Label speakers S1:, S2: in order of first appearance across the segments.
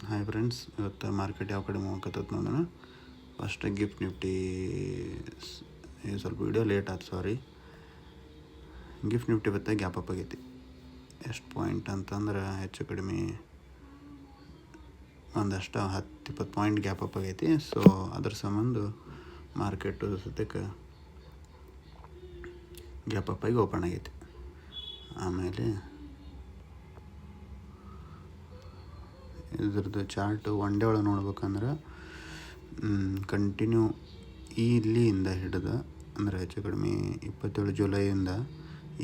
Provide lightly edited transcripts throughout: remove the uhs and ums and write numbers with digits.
S1: Hi friends, ಇವತ್ತು market ಯಾವ ಕಡೆ ಹೋಗಕತ್ತದ ನೋಡೋಣ. ಫಸ್ಟ್ ಗಿಫ್ಟ್ ನಿಫ್ಟಿ ಸ್ವಲ್ಪ ವಿಡಿಯೋ ಲೇಟ್ ಆಯ್ತು, ಸಾರಿ. ಗಿಫ್ಟ್ ನಿಫ್ಟಿ ಬತ್ತ ಗ್ಯಾಪ್ ಅಪ್ ಆಗೈತಿ. ಎಷ್ಟು ಪಾಯಿಂಟ್ ಅಂತಂದ್ರೆ ಹೆಚ್ಚು ಕಡಿಮೆ ಒಂದಷ್ಟು 10-20 ಪಾಯಿಂಟ್ ಗ್ಯಾಪ್ ಅಪ್ ಆಗೈತಿ. ಸೊ ಅದ್ರ ಸಂಬಂಧ ಮಾರ್ಕೆಟು ಸದ್ಯಕ್ಕೆ ಗ್ಯಾಪ್ ಅಪ್ ಆಗಿ ಓಪನ್ ಆಗೈತಿ. ಆಮೇಲೆ ಇದ್ರದ್ದು ಚಾರ್ಟು ಒನ್ ಡೇ ಒಳಗೆ ನೋಡ್ಬೇಕಂದ್ರೆ ಕಂಟಿನ್ಯೂ ಇಲ್ಲಿಂದ ಹಿಡಿದು ಅಂದರೆ ಹೆಚ್ಚು ಕಡಿಮೆ 27 ಜುಲೈಯಿಂದ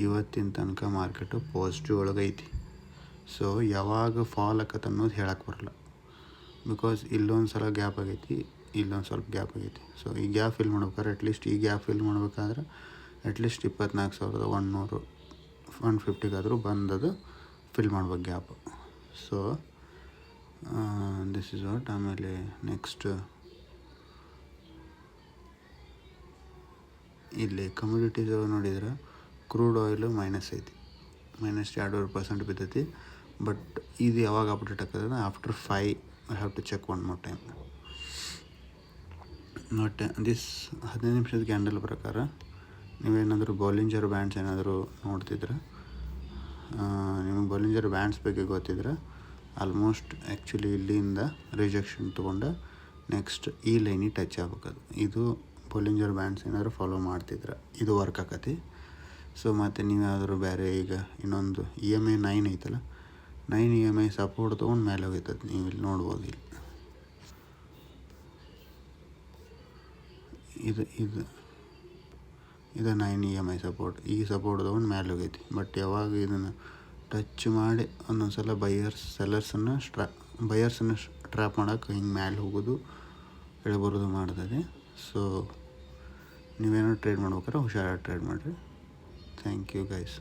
S1: ಇವತ್ತಿನ ತನಕ ಮಾರ್ಕೆಟು ಪಾಸಿಟಿವ್ ಒಳಗೈತಿ. ಸೊ ಯಾವಾಗ ಫಾಲ್ ಆಕತ್ತೆ ಅನ್ನೋದು ಹೇಳಕ್ಕೆ ಬರಲ್ಲ. ಬಿಕಾಸ್ ಇಲ್ಲೊಂದು ಸಲ ಗ್ಯಾಪ್ ಆಗೈತಿ, ಇಲ್ಲೊಂದು ಸ್ವಲ್ಪ ಗ್ಯಾಪ್ ಆಗೈತಿ. ಸೊ ಈ ಗ್ಯಾಪ್ ಫಿಲ್ ಮಾಡ್ಬೇಕಾದ್ರೆ ಈ ಗ್ಯಾಪ್ ಫಿಲ್ ಮಾಡ್ಬೇಕಾದ್ರೆ ಅಟ್ಲೀಸ್ಟ್ 24,100 150ಗಾದರೂ ಬಂದದು ಫಿಲ್ ಮಾಡ್ಬೇಕು gap. So this is what. ಆಮೇಲೆ ನೆಕ್ಸ್ಟ್ ಇಲ್ಲಿ ಕಮ್ಯುನಿಟೀಸ್ ನೋಡಿದ್ರೆ ಕ್ರೂಡ್ ಆಯಿಲು ಮೈನಸ್ ಐತಿ, -2.5% ಬಿದ್ದೈತಿ. ಬಟ್ ಇದು ಯಾವಾಗ ಅಪ್ಡೇಟ್ ಆಗ್ತದೆ after 5 I have to check one more time. Not this 15 ನಿಮಿಷದ ಕ್ಯಾಂಡಲ್ ಪ್ರಕಾರ ನೀವೇನಾದರೂ ಬಾಲಿಂಜರ್ ಬ್ಯಾಂಡ್ಸ್ ಏನಾದರೂ ನೋಡ್ತಿದ್ರೆ, ನಿಮಗೆ ಬಾಲಿಂಜರ್ ಬ್ಯಾಂಡ್ಸ್ ಬಗ್ಗೆ ಗೊತ್ತಿದ್ರೆ ಆಲ್ಮೋಸ್ಟ್ ಆ್ಯಕ್ಚುಲಿ ಇಲ್ಲಿಂದ ರಿಜೆಕ್ಷನ್ ತೊಗೊಂಡು ನೆಕ್ಸ್ಟ್ ಈ ಲೈನಿಗೆ ಟಚ್ ಆಗ್ಬೇಕದು. ಇದು ಬಾಲಿಂಜರ್ ಬ್ಯಾಂಡ್ಸ್ ಏನಾದರೂ ಫಾಲೋ ಮಾಡ್ತಿದ್ರೆ ಇದು ವರ್ಕ್ ಆಕತಿ. ಸೊ ಮತ್ತು ನೀವು ಯಾವ್ದಾದ್ರು ಬೇರೆ ಈಗ ಇನ್ನೊಂದು EMA 9 ಐತಲ್ಲ, 9 EMA ಸಪೋರ್ಟ್ ತೊಗೊಂಡು ಮೇಲೆ ಹೋಗ್ತದೆ. ನೀವು ಇಲ್ಲಿ ನೋಡ್ಬೋದು. ಇದು 9 EMA ಸಪೋರ್ಟ್, ಈ ಸಪೋರ್ಟ್ ತೊಗೊಂಡು ಮೇಲೆ ಹೋಗೈತಿ. ಬಟ್ ಯಾವಾಗ ಇದನ್ನು ಟಚ್ ಮಾಡಿ ಒಂದೊಂದು ಸಲ ಸೆಲ್ಲರ್ಸನ್ನು ಟ್ರ್ಯಾಪ್ ಮಾಡೋಕೆ ಹಿಂಗೆ ಮೇಲೆ ಹೋಗೋದು ಇಳಿಬರೋದು ಮಾಡ್ತದೆ. ಸೊ ನೀವೇನೋ ಟ್ರೇಡ್ ಮಾಡ್ಬೇಕಾದ್ರೆ ಹುಷಾರಾಗಿ ಟ್ರೇಡ್ ಮಾಡಿರಿ. Thank you guys.